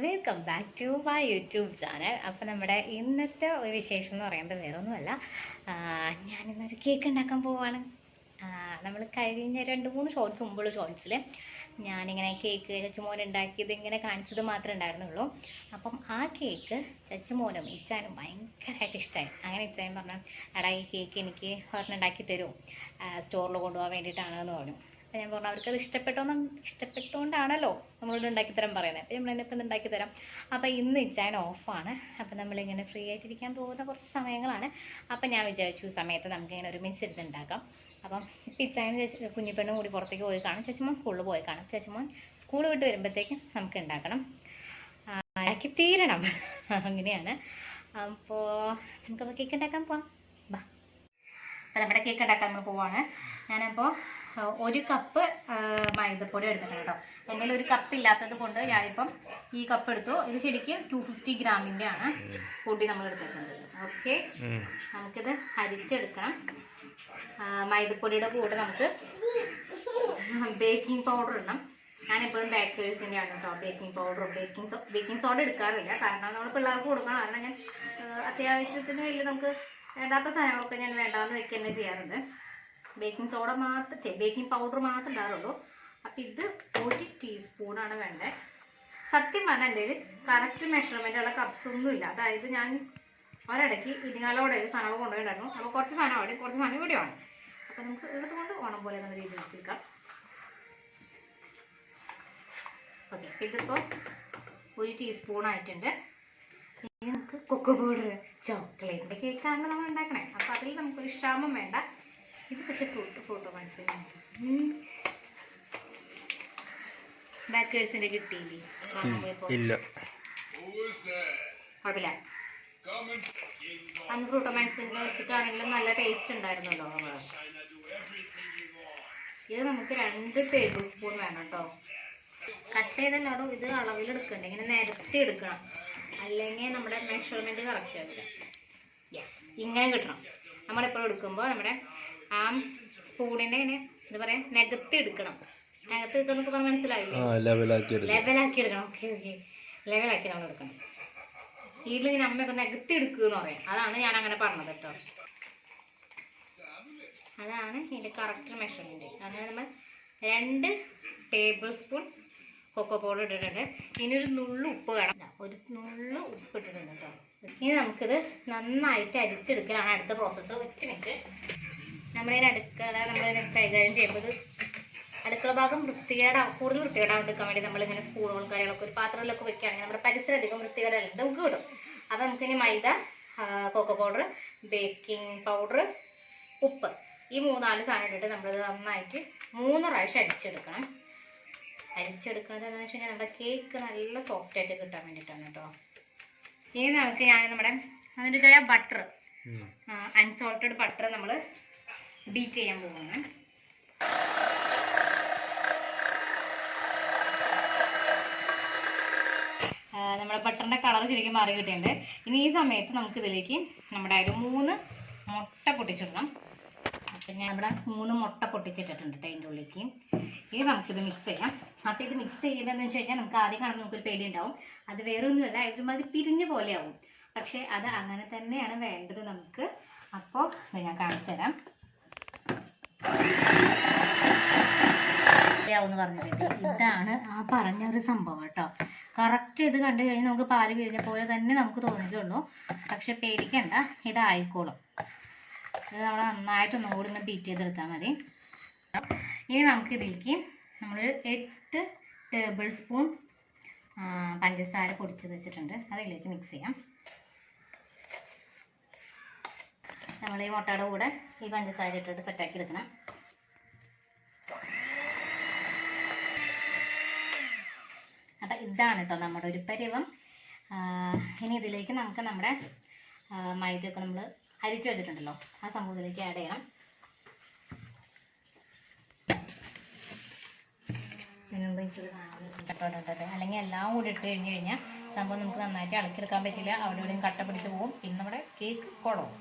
Welcome back to my YouTube channel. അപ്പോൾ നമ്മുടെ ഇന്നത്തെ ഒരു വിശേഷം എന്ന് പറയുന്നത് വേറൊന്നുമല്ല, ഞാനിന്നൊരു കേക്ക് ഉണ്ടാക്കാൻ പോവാണ്. നമ്മൾ കഴിഞ്ഞ 2-3 ഷോർട്സ് മുമ്പുള്ള ഷോർട്സിൽ ഞാനിങ്ങനെ കേക്ക് ചച്ചുമോൻ ഉണ്ടാക്കിയത് ഇങ്ങനെ കാണിച്ചത് മാത്രമേ ഉണ്ടായിരുന്നുള്ളൂ. അപ്പം ആ കേക്ക് ചച്ചുമോനും ഇച്ചാനും ഭയങ്കരമായിട്ട് ഇഷ്ടമായി. അങ്ങനെ ഇച്ചാനും പറഞ്ഞാൽ, എടാ ഈ കേക്ക് എനിക്ക് ഒരെണ്ണം ഉണ്ടാക്കി തരുമോ, സ്റ്റോറിൽ കൊണ്ടുപോകാൻ വേണ്ടിയിട്ടാണെന്ന് പറഞ്ഞു. അപ്പോൾ ഞാൻ പറഞ്ഞു അവർക്കത് ഇഷ്ടപ്പെട്ടുകൊണ്ടാണല്ലോ നമ്മളോട് ഉണ്ടാക്കിത്തരാൻ പറയുന്നത്. അപ്പോൾ നമ്മളതിനൊക്കെ ഉണ്ടാക്കി തരാം. അപ്പോൾ ഇന്ന് ഇച്ചാൻ ഓഫാണ്. അപ്പോൾ നമ്മളിങ്ങനെ ഫ്രീ ആയിട്ടിരിക്കാൻ പോകുന്ന കുറച്ച് സമയങ്ങളാണ്. അപ്പം ഞാൻ വിചാരിച്ചു സമയത്ത് നമുക്കിങ്ങനെ ഒരുമിച്ച് ഇരുന്നുണ്ടാക്കാം. അപ്പം ഇപ്പം ഇച്ചാനും കുഞ്ഞിപ്പെണ്ണും കൂടി പുറത്തേക്ക് പോയി കാണും, ചേച്ചിമോൻ സ്കൂളിൽ പോയി കാണും. ചേച്ചിമോൻ സ്കൂൾ വിട്ട് വരുമ്പോഴത്തേക്കും നമുക്ക് ഉണ്ടാക്കണം, ഉണ്ടാക്കി തീരണം. അങ്ങനെയാണ്. അപ്പോൾ നമുക്കപ്പോൾ കേക്ക് ഉണ്ടാക്കാൻ പോവാം. ബാ. അപ്പോൾ നമ്മുടെ കേക്ക് ഉണ്ടാക്കാൻ നമ്മൾ പോവാണ്. ഞാനപ്പോൾ 1 കപ്പ് മൈദപ്പൊടി എടുത്തിട്ടുണ്ട് കേട്ടോ. എൻ്റെ ഒരു കപ്പ് ഇല്ലാത്തത് കൊണ്ട് ഞാനിപ്പം ഈ കപ്പ് എടുത്തു. ഇത് ശരിക്കും 250 ഗ്രാമിൻ്റെ ആണ് പൊടി നമ്മൾ എടുത്തിട്ടുണ്ട്. ഓക്കെ, നമുക്കിത് അരിച്ചെടുക്കണം. മൈദപ്പൊടിയുടെ കൂടെ നമുക്ക് ബേക്കിംഗ് പൗഡർ ഇടണം. ഞാനെപ്പോഴും ബേക്കേഴ്സിൻ്റെ ആണ് കേട്ടോ ബേക്കിംഗ് പൗഡറും ബേക്കിംഗ് സോഡ എടുക്കാറില്ല. കാരണം നമ്മൾ പിള്ളേർക്ക് കൊടുക്കണം. കാരണം ഞാൻ അത്യാവശ്യത്തിന് വലിയ നമുക്ക് വേണ്ടാത്ത സാധനങ്ങളൊക്കെ ഞാൻ വേണ്ടാന്ന് വെക്കുക തന്നെ ചെയ്യാറുണ്ട്. ബേക്കിംഗ് സോഡ മാത്രം ബേക്കിംഗ് പൗഡർ മാത്രമേ ഉണ്ടാറുള്ളൂ. അപ്പം ഇത് 1 ടീസ്പൂണാണ് വേണ്ടത്. സത്യം പറഞ്ഞാൽ എൻ്റെ കറക്റ്റ് മെഷർമെൻറ്റുള്ള കപ്സ് ഒന്നുമില്ല. അതായത് ഞാൻ ഒരിടയ്ക്ക് ഇരിങ്ങാലോടെ ഒരു സാധനം കൊണ്ടുപോയിട്ടുണ്ടായിരുന്നു. അപ്പോൾ കുറച്ച് സാധനം അവിടെ കുറച്ച് സാധനം ഇവിടെയാണ്. അപ്പോൾ നമുക്ക് എടുത്തുകൊണ്ട് ഓണം പോലെ എന്ന രീതിയിൽ എടുക്കാം. ഓക്കെ, ഇതിപ്പോൾ 1 ടീസ്പൂൺ ആയിട്ടുണ്ട്. ഇനി നമുക്ക് കൊക്കോ പൗഡർ, ചോക്ലേറ്റിൻ്റെ കേക്കാണല്ലോ നമ്മൾ ഉണ്ടാക്കണേ. അപ്പോൾ അതിൽ നമുക്കൊരു ക്ഷാമം വേണ്ട. ഇത് പക്ഷെ ഫ്രൂട്ടോ മനസ്സിലായി ബേക്കേഴ്സിന്റെ കിട്ടിയില്ലേ? കുഴപ്പമില്ല. അന്ന് ഫ്രൂട്ടോ മനസ്സിന്റെ വെച്ചിട്ടാണെങ്കിലും നല്ല ടേസ്റ്റ് ഉണ്ടായിരുന്നല്ലോ. ഇത് നമുക്ക് 2 ടേബിൾ സ്പൂൺ വേണം കേട്ടോ. കട്ട് ചെയ്തല്ലാടോ ഇത് അളവിലെടുക്കണ്ട, ഇങ്ങനെ നിരത്തി എടുക്കണം, അല്ലെങ്കിൽ നമ്മുടെ മെഷർമെന്റ് കറക്റ്റ് ആവില്ല. യെസ്, ഇങ്ങനെ കിട്ടണം. നമ്മളെപ്പോഴും എടുക്കുമ്പോൾ നമ്മുടെ ആ സ്പൂണിനെ ഇങ്ങനെ എന്താ പറയാ നികത്തി എടുക്കണം. നികത്തി എടുക്കുന്നൊക്കെ പറഞ്ഞാൽ മനസ്സിലാവില്ലേ? ലെവലാക്കി എടുക്കണം. ഓക്കെ, ലെവലാക്കി നമ്മൾ എടുക്കണം. വീട്ടിലിങ്ങനെ അമ്മയൊക്കെ നികത്തി എടുക്കുക എന്ന് പറയാം. അതാണ് ഞാൻ അങ്ങനെ പറഞ്ഞത് കേട്ടോ. അതാണ് ഇതിന്റെ കറക്റ്റ് മെഷർമെന്റ്. അങ്ങനെ നമ്മൾ 2 ടേബിൾ സ്പൂൺ കൊക്കോ പൗഡർ ഇട്ടിട്ടുണ്ട്. ഇനി ഒരു നുള്ളു ഉപ്പ് വേണം. ഒരു നുള്ളു ഉപ്പ് ഇട്ടിട്ടുണ്ട് കേട്ടോ. ഇനി നമുക്കിത് നന്നായിട്ട് അരിച്ചെടുക്കലാണ് അടുത്ത പ്രോസസ്സ്. 1 മിനിറ്റ്. നമ്മളിതിന് നമ്മളിതിനെ കൈകാര്യം ചെയ്യുമ്പോൾ അടുക്കള ഭാഗം കൂടുതൽ വൃത്തികേടാവാണ്ടിരിക്കാൻ വേണ്ടി നമ്മളിങ്ങനെ സ്പൂണുകളും കാര്യങ്ങളൊക്കെ ഒരു പാത്രത്തിലൊക്കെ വെക്കുകയാണെങ്കിൽ നമ്മുടെ പരിസരം അധികം വൃത്തികേടല്ല നമുക്ക് കിട്ടും. അപ്പോൾ നമുക്കിനി മൈദ, കൊക്കോ പൗഡർ, ബേക്കിംഗ് പൗഡർ, ഉപ്പ്, ഈ 3-4 സാധനം ഇട്ടിട്ട് നമ്മളിത് നന്നായിട്ട് 3 പ്രാവശ്യം അരിച്ചെടുക്കണം. അരിച്ചെടുക്കുന്നത് എന്താണെന്ന് വെച്ച് കഴിഞ്ഞാൽ നമ്മുടെ കേക്ക് നല്ല സോഫ്റ്റ് ആയിട്ട് കിട്ടാൻ വേണ്ടിയിട്ടാണ് കേട്ടോ. ഇനി നമുക്ക് നമ്മുടെ അതിൻ്റെ ചില ബട്ടർ, അൺസോൾട്ടഡ് ബട്ടർ നമ്മൾ ബീറ്റ് ചെയ്യാൻ പോകുന്നു. നമ്മുടെ ബട്ടറിൻ്റെ കളർ ശരിക്കും മാറി കിട്ടിയിട്ടുണ്ട്. ഇനി ഈ സമയത്ത് നമുക്കിതിലേക്ക് നമ്മുടെ ഒരു 3 മുട്ട പൊട്ടിച്ചിടണം. അപ്പം ഞാൻ ഇവിടെ 3 മുട്ട പൊട്ടിച്ചിട്ടിട്ടുണ്ട് കേട്ടോ അതിൻ്റെ ഉള്ളിലേക്ക്. ഇനി നമുക്കിത് മിക്സ് ചെയ്യാം. അപ്പോൾ ഇത് മിക്സ് ചെയ്യുന്നതെന്ന് വെച്ച് കഴിഞ്ഞാൽ നമുക്ക് ആദ്യം കാണുമ്പോൾ നമുക്കൊരു പേടി ഉണ്ടാവും. അത് വേറെ ഒന്നുമല്ല, ഇതുമാതിരി പിരിഞ്ഞ പോലെയാവും. പക്ഷെ അത് അങ്ങനെ തന്നെയാണ് വേണ്ടത് നമുക്ക്. അപ്പോൾ ഞാൻ കാണിച്ചു തരാം. ന്ന് പറഞ്ഞിട്ട് ഇതാണ് ആ പറഞ്ഞൊരു സംഭവം കേട്ടോ. കറക്റ്റ് ഇത് കണ്ടു കഴിഞ്ഞാൽ നമുക്ക് പാല് പിരിഞ്ഞ പോലെ തന്നെ നമുക്ക് തോന്നിയിട്ടുള്ളൂ. പക്ഷെ പേടിക്കണ്ട, ഇതായിക്കോളും. ഇത് നമ്മൾ നന്നായിട്ടൊന്നും കൂടി ഒന്ന് ബീറ്റ് ചെയ്തെടുത്താൽ മതി. ഇനി നമുക്ക് ഇതിലേക്ക് നമ്മളൊരു 8 ടേബിൾ സ്പൂൺ പഞ്ചസാര പൊടിച്ചത് വെച്ചിട്ടുണ്ട്. അതിലേക്ക് മിക്സ് ചെയ്യാം. നമ്മൾ ഈ മുട്ടയുടെ കൂടെ ഈ പഞ്ചസാര ഇട്ടിട്ട് സെറ്റാക്കി എടുക്കണം. അപ്പം ഇതാണ് കേട്ടോ നമ്മുടെ ഒരു പരുവം. ഇനി ഇതിലേക്ക് നമുക്ക് നമ്മുടെ മൈദയൊക്കെ നമ്മൾ അരിച്ചു വെച്ചിട്ടുണ്ടല്ലോ ആ സംഭവത്തിലേക്ക് ആഡ് ചെയ്യണം. അല്ലെങ്കിൽ എല്ലാം കൂടി ഇട്ട് കഴിഞ്ഞ് കഴിഞ്ഞാൽ സംഭവം നമുക്ക് നന്നായിട്ട് ഇളക്കിയെടുക്കാൻ പറ്റില്ല. അവിടെ ഇവിടെയും കട്ട പിടിച്ച് പോകും. പിന്നെ നമ്മുടെ കേക്ക് കുളവും.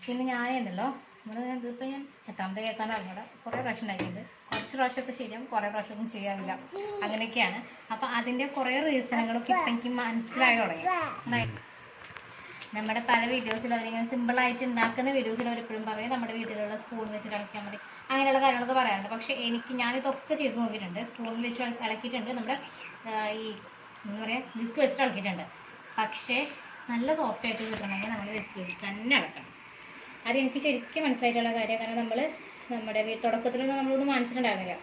പിന്നെ ഞാനുണ്ടല്ലോ ഇതിപ്പോൾ ഞാൻ എത്രാമത്തെ കേൾക്കാന്ന് അറിഞ്ഞൂടെ, കുറേ പ്രാവശ്യം ഉണ്ടാക്കിയിട്ടുണ്ട്. കുറച്ച് പ്രാവശ്യമൊക്കെ ശരിയാവും, കുറേ പ്രാവശ്യമൊന്നും ചെയ്യാറില്ല, അങ്ങനെയൊക്കെയാണ്. അപ്പം അതിൻ്റെ കുറേ റീസണുകളൊക്കെ ഇപ്പം എനിക്ക് മനസ്സിലായി തുടങ്ങി. നമ്മുടെ പല വീഡിയോസിലും അവരിങ്ങനെ സിമ്പിളായിട്ട് ഉണ്ടാക്കുന്ന വീഡിയോസിലും അവരെപ്പോഴും പറയും നമ്മുടെ വീട്ടിലുള്ള സ്പൂൺ വെച്ച് ഇളക്കിയാൽ മതി, അങ്ങനെയുള്ള കാര്യങ്ങളൊക്കെ പറയാറുണ്ട്. പക്ഷേ ഞാനിതൊക്കെ ചെയ്ത് നോക്കിയിട്ടുണ്ട്. സ്പൂൺ വെച്ച് ഇളക്കിയിട്ടുണ്ട്, നമ്മുടെ ഈ എന്താ പറയുക വിസ്ക് വെച്ചിട്ട് ഇളക്കിയിട്ടുണ്ട്. പക്ഷേ നല്ല സോഫ്റ്റായിട്ട് കിട്ടണമെങ്കിൽ നമ്മൾ വിസ്ക് വെച്ച് തന്നെ ഇളക്കണം. അതെനിക്ക് ശരിക്കും മനസ്സിലായിട്ടുള്ള കാര്യമാണ്. കാരണം നമ്മുടെ തുടക്കത്തിലൊന്നും നമ്മളൊന്നും മനസ്സിലുണ്ടായിരുന്നില്ല.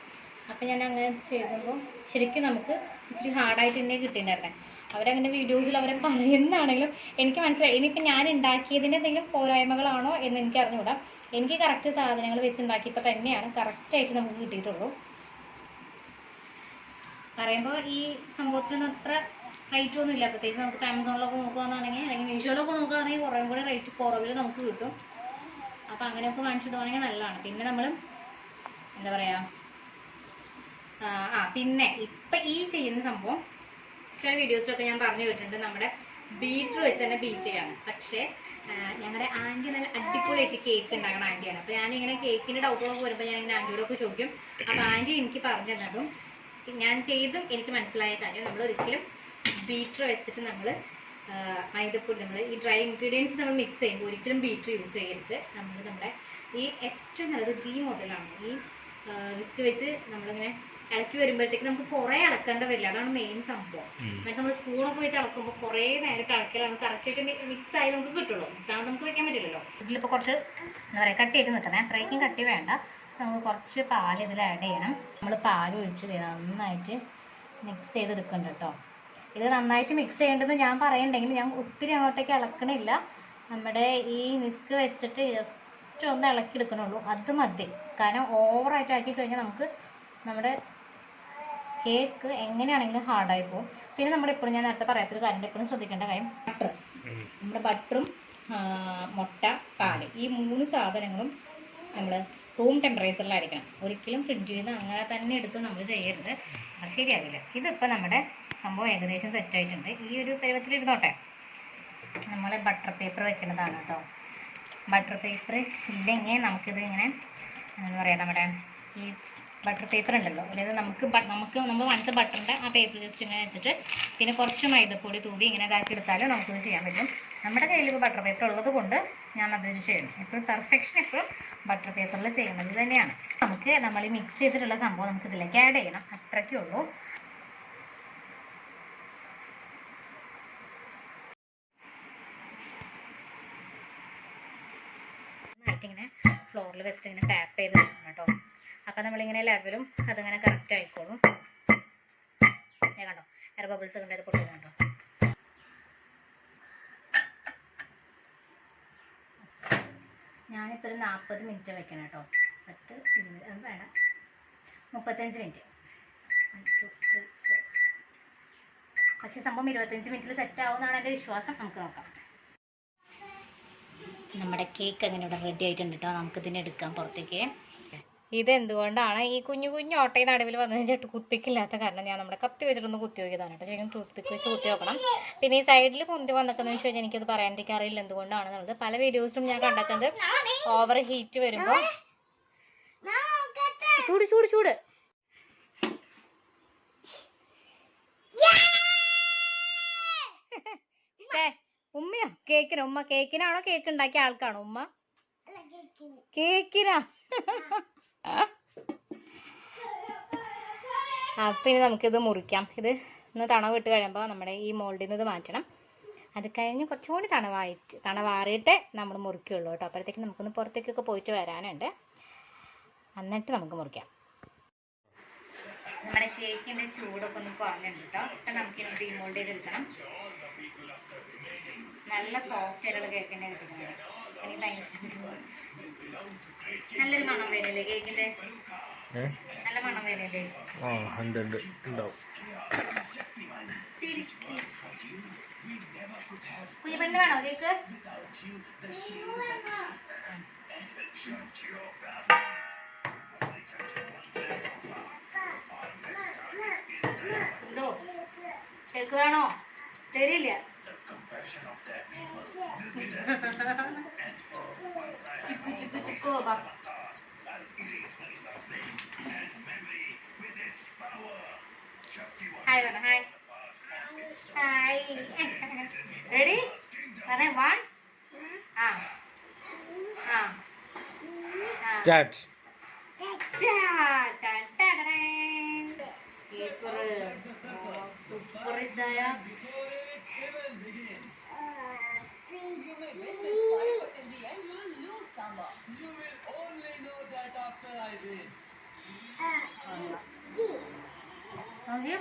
അപ്പം ഞാൻ അങ്ങനെ ചെയ്യുമ്പോൾ ശരിക്കും നമുക്ക് ഇച്ചിരി ഹാർഡായിട്ട് തന്നെ കിട്ടിയിട്ടുണ്ടായിരുന്നെ. അവരങ്ങനെ വീഡിയോസിൽ അവരെ പറയുന്നതാണെങ്കിലും എനിക്ക് മനസ്സിലായി. ഇനിയിപ്പോൾ ഞാൻ ഉണ്ടാക്കിയതിൻ്റെ എന്തെങ്കിലും പോരായ്മകളാണോ എന്ന് എനിക്ക് അറിഞ്ഞുകൂടാ. എനിക്ക് കറക്റ്റ് സാധനങ്ങൾ വെച്ചുണ്ടാക്കിയപ്പോൾ തന്നെയാണ് കറക്റ്റായിട്ട് നമുക്ക് കിട്ടിയിട്ടുള്ളൂ. പറയുമ്പോൾ ഈ സംഭവത്തിനൊന്നും അത്ര റേറ്റ് ഒന്നും ഇല്ല. പ്രത്യേകിച്ച് നമുക്ക് ആമസോണിലൊക്കെ നോക്കുകയാണെന്നുണ്ടെങ്കിൽ അല്ലെങ്കിൽ മീഷോയിലൊക്കെ നോക്കുകയാണെങ്കിൽ കുറേ കൂടി റേറ്റ് കുറവിൽ നമുക്ക് കിട്ടും. അപ്പം അങ്ങനെയൊക്കെ വാങ്ങിച്ചിടുവാണെങ്കിൽ നല്ലതാണ്. പിന്നെ നമ്മൾ എന്താ പറയുക, പിന്നെ ഇപ്പം ഈ ചെയ്യുന്ന സംഭവം ചില വീഡിയോസിലൊക്കെ ഞാൻ പറഞ്ഞു കേട്ടിട്ടുണ്ട്, നമ്മുടെ ബീറ്റർ വെച്ച് തന്നെ ബീറ്റ് ചെയ്യാണ്. പക്ഷേ ഞങ്ങളുടെ ആൻറ്റി നല്ല അടിപൊളിയായിട്ട് കേക്ക് ഉണ്ടാക്കുന്ന ആൻറ്റിയാണ്. അപ്പോൾ ഞാനിങ്ങനെ കേക്കിൻ്റെ ഡൗട്ടുകളൊക്കെ വരുമ്പോൾ ഞാനിങ്ങനെ ആൻറ്റിയോടൊക്കെ ചോദിക്കും. അപ്പോൾ ആൻറ്റി എനിക്ക് പറഞ്ഞു തന്നതും ഞാൻ ചെയ്തും എനിക്ക് മനസ്സിലായ കാര്യം, നമ്മൾ ഒരിക്കലും ബീറ്റർ വെച്ചിട്ട് നമ്മൾ മൈദപ്പൊടി നമ്മൾ ഈ ഡ്രൈ ഇൻഗ്രീഡിയൻസ് നമ്മൾ മിക്സ് ചെയ്യുമ്പോൾ ഒരിക്കലും ബീറ്റർ യൂസ് ചെയ്യരുത്. നമ്മുടെ ഈ ഏറ്റവും നല്ലത് ഗീ മുതലാണ് ഈ വിസ്ക് വെച്ച് നമ്മളിങ്ങനെ ഇളക്കി വരുമ്പോഴത്തേക്ക് നമുക്ക് കുറേ ഇളക്കേണ്ട വരില്ല. അതാണ് മെയിൻ സംഭവം. എന്നിട്ട് നമ്മൾ സ്പൂണൊക്കെ വെച്ച് ഇളക്കുമ്പോൾ കുറേ നേരിട്ട് ഇളക്കിയാലാണ് കറക്റ്റായിട്ട് മിക്സ് ആയി നമുക്ക് കിട്ടുള്ളൂ. മിക്സ് ആകുമ്പോൾ നമുക്ക് വെക്കാൻ പറ്റില്ലല്ലോ. ഇതിലിപ്പോൾ കുറച്ച് എന്താ പറയുക കട്ടി ചെയ്ത് നിൽക്കണേ, അത്രയ്ക്കും കട്ടി വേണ്ട. നമുക്ക് കുറച്ച് പാൽ ഇതിൽ ആഡ് ചെയ്യണം. നമ്മൾ പാൽ ഒഴിച്ച് നന്നായിട്ട് മിക്സ് ചെയ്തെടുക്കുന്നുണ്ട് കേട്ടോ. ഇത് നന്നായിട്ട് മിക്സ് ചെയ്യേണ്ടത് ഞാൻ പറയണ്ടെങ്കിൽ ഞാൻ ഒത്തിരി അങ്ങോട്ടേക്ക് ഇളക്കണില്ല. നമ്മുടെ ഈ വിസ്ക് വെച്ചിട്ട് ജസ്റ്റ് ഒന്ന് ഇളക്കിയെടുക്കണുള്ളൂ, അത് മതി. കാരണം ഓവറായിട്ട് ആക്കി കഴിഞ്ഞാൽ നമുക്ക് നമ്മുടെ കേക്ക് എങ്ങനെയാണെങ്കിലും ഹാർഡായി പോകും. പിന്നെ നമ്മളെപ്പോഴും ഞാൻ നേരത്തെ പറയാത്തൊരു കാര്യം, എപ്പോഴും ശ്രദ്ധിക്കേണ്ട കാര്യം നമ്മുടെ ബട്ടറും മുട്ട പാല് ഈ 3 സാധനങ്ങളും നമ്മൾ റൂം ടെമ്പറേച്ചറിലായിരിക്കണം. ഒരിക്കലും ഫ്രിഡ്ജിൽ നിന്ന് അങ്ങനെ തന്നെ എടുത്ത് നമ്മൾ ചെയ്യരുത്, അത് ശരിയാവില്ല. ഇതിപ്പോൾ നമ്മുടെ സംഭവം ഏകദേശം സെറ്റായിട്ടുണ്ട്. ഈ ഒരു പരുവത്തിലിരുന്നോട്ടെ. നമ്മൾ ബട്ടർ പേപ്പർ വെക്കുന്നതാണ് കേട്ടോ. ബട്ടർ പേപ്പർ ഇല്ലെങ്കിൽ നമുക്കിത് ഇങ്ങനെ എന്താ പറയുക, നമ്മുടെ ഈ ബട്ടർ പേപ്പർ ഉണ്ടല്ലോ, അതായത് നമ്മൾ വനത്തെ ബട്ടറിൻ്റെ ആ പേപ്പർ ജസ്റ്റ് ഇങ്ങനെ വെച്ചിട്ട് പിന്നെ കുറച്ച് മൈദപ്പൊടി തൂവി ഇങ്ങനെ ഇതാക്കി എടുത്താലും നമുക്കിത് ചെയ്യാൻ പറ്റും. നമ്മുടെ കയ്യിൽ ഇപ്പോൾ ബട്ടർ പേപ്പർ ഉള്ളത് കൊണ്ട് ഞാൻ അത് ചെയ്യണം. എപ്പോഴും പെർഫെക്ഷൻ എപ്പോഴും ബട്ടർ പേപ്പറിൽ ചെയ്യുന്നത് തന്നെയാണ്. നമ്മൾ ഈ മിക്സ് ചെയ്തിട്ടുള്ള സംഭവം നമുക്ക് ഇതിലേക്ക് ആഡ് ചെയ്യണം, അത്രയ്ക്കേ ഉള്ളൂ. ഇങ്ങനെ ഫ്ലോറിൽ വെച്ചിട്ട് ഇങ്ങനെ ടാപ്പ് ചെയ്ത് വെക്കണം കേട്ടോ. അപ്പം നമ്മളിങ്ങനെ ലെവലും അതിങ്ങനെ കറക്റ്റ് ആയിക്കോളും. ഞാൻ കണ്ടോ എയർ ബബിൾസ് കൊണ്ട് അത് പൊട്ടുന്നത് കേട്ടോ. ഞാനിപ്പോൾ ഒരു 40 മിനിറ്റ് വെക്കണം കേട്ടോ. 10, 20 അത് വേണ്ട, 35 മിനിറ്റ്. 1, 2, 3, 4. പക്ഷേ സംഭവം 25 മിനിറ്റിൽ സെറ്റ് ആവുമെന്നാണ് എൻ്റെ വിശ്വാസം. നമുക്ക് നോക്കാം. നമ്മുടെ കേക്ക് അങ്ങനെ ഇവിടെ റെഡി ആയിട്ടുണ്ട് കേട്ടോ. നമുക്കിതിനെ എടുക്കാം പുറത്തേക്ക്. ഇതെന്തുകൊണ്ടാണ് ഈ കുഞ്ഞു കുഞ്ഞു ഓട്ടയിൽ നടുവിൽ വന്നതിന് ചേട്ട് കുത്തിക്കില്ലാത്ത കാരണം ഞാൻ നമ്മുടെ കത്തി വെച്ചിട്ടൊന്ന് കുത്തി നോക്കിയതാണ് കേട്ടോ. ശരിക്കും ടൂത്ത് വെച്ച് കുത്തി നോക്കണം. പിന്നെ ഈ സൈഡിൽ പൊന്തി വന്നിക്കുന്നതെന്ന് വെച്ച് കഴിഞ്ഞാൽ എനിക്കത് പറയാണ്ടിരിക്കാൻ അറിയില്ല എന്തുകൊണ്ടാണെന്നുള്ളത്. പല വീഡിയോസും ഞാൻ കണ്ടെത്തുന്നത് ഓവർ ഹീറ്റ് വരുമ്പോൾ ചൂട് ചൂട് ചൂട് ഉമ്മയോ ഉമ്മ കേക്കിനാണോ കേക്ക് ഉണ്ടാക്കിയ ആൾക്കാണോ ഉമ്മ? കേക്കിനാ. അപ്പം ഇനി നമുക്കിത് മുറിക്കാം. ഇത് ഒന്ന് തണവ് ഇട്ട് കഴിയുമ്പോൾ നമ്മുടെ ഈ മോൾഡിൽ നിന്ന് ഇത് മാറ്റണം. അത് കഴിഞ്ഞ് കുറച്ചും കൂടി തണവാറിയിട്ട് നമ്മൾ മുറിക്കുള്ളൂ കേട്ടോ. അപ്പോഴത്തേക്ക് നമുക്കൊന്ന് പുറത്തേക്കൊക്കെ പോയിട്ട് വരാനുണ്ട്, എന്നിട്ട് നമുക്ക് മുറിക്കാം. നമ്മുടെ കേക്കിൻ്റെ ചൂടൊക്കെ ഒന്ന് കുറഞ്ഞിട്ടുണ്ട് കേട്ടോ. അപ്പം നമുക്കിത് ഡീമോൾഡ് ചെയ്തെടുക്കണം. നല്ല സോഫ്റ്റ് ആയിട്ടുള്ള കേക്ക് തന്നെ കിട്ടുന്നുണ്ട്. എനിക്ക് ഭയങ്കര നല്ലൊരു മണം വരില്ലേ കേക്കിൻ്റെ? നല്ല മണം വരില്ലേ? കുഞ്ഞിപ്പെണ്ണ് വേണോ കേക്ക്? എന്തോ കേക്ക് വേണോ? തരില്ല. ചിക്കു ചിക്കു ചിക്കു ഹായ് പറ ഹായ് ഹായ് റെഡി പറയാ 1 ആ ആ സ്റ്റാർട്ട്. സൂപ്പർ ഇതായ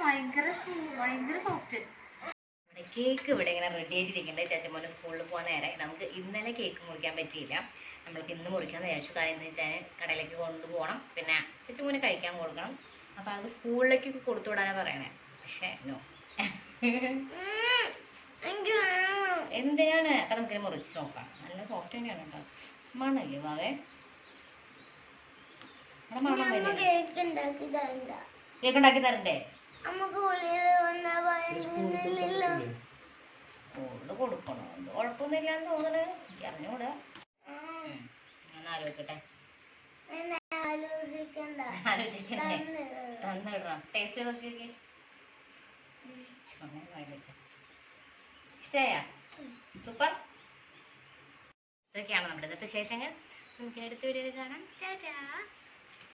ഭയങ്കര സോഫ്റ്റ്. കേക്ക് ഇവിടെ ഇങ്ങനെ റെഡി ആയിട്ടിരിക്കുന്നുണ്ട്. ചേച്ചമ്മോന് സ്കൂളിൽ പോകാൻ നേരമായി. നമുക്ക് ഇന്നലെ കേക്ക് മുറിക്കാൻ പറ്റിയില്ല. നമ്മൾക്ക് ഇന്ന് മുറിക്കാമെന്ന് വിചാരിച്ചു. കാര്യം എന്ന് വെച്ചാൽ കടയിലേക്ക് കൊണ്ടുപോകണം, പിന്നെ ചേച്ചമ്മോന് കഴിക്കാൻ കൊടുക്കണം. അപ്പോൾ അത് സ്കൂളിലേക്ക് കൊടുത്തു വിടാനാണ് പറയണേ. പക്ഷേ നോ എന്തിനാണ്? അപ്പം നമുക്കിനെ മുറിച്ച് നോക്കാം. നല്ല സോഫ്റ്റ് തന്നെയാണ് കേട്ടോ. മണല്ലേ വാവേ? കേക്ക് ഉണ്ടാക്കി തരണ്ടേ? സ്കൂളിൽ കൊടുക്കണോ? അത് കുഴപ്പമൊന്നുമില്ലാന്ന് തോന്നണേ. എനിക്ക് അറിഞ്ഞൂടാ. ഞാൻ ആലോചിക്കട്ടെ. ആലോചിക്കണ്ടേ? തന്നിടണം. ടേസ്റ്റ് നോക്കി നോക്കി. ഇഷ്ടമായ? സൂപ്പർ. ഇതൊക്കെയാണ് നമ്മുടെ ഇന്നത്തെ ശേഷങ്ങൾ. നമുക്ക് അടുത്ത വീഡിയോയിൽ കാണാം. ടാറ്റാ.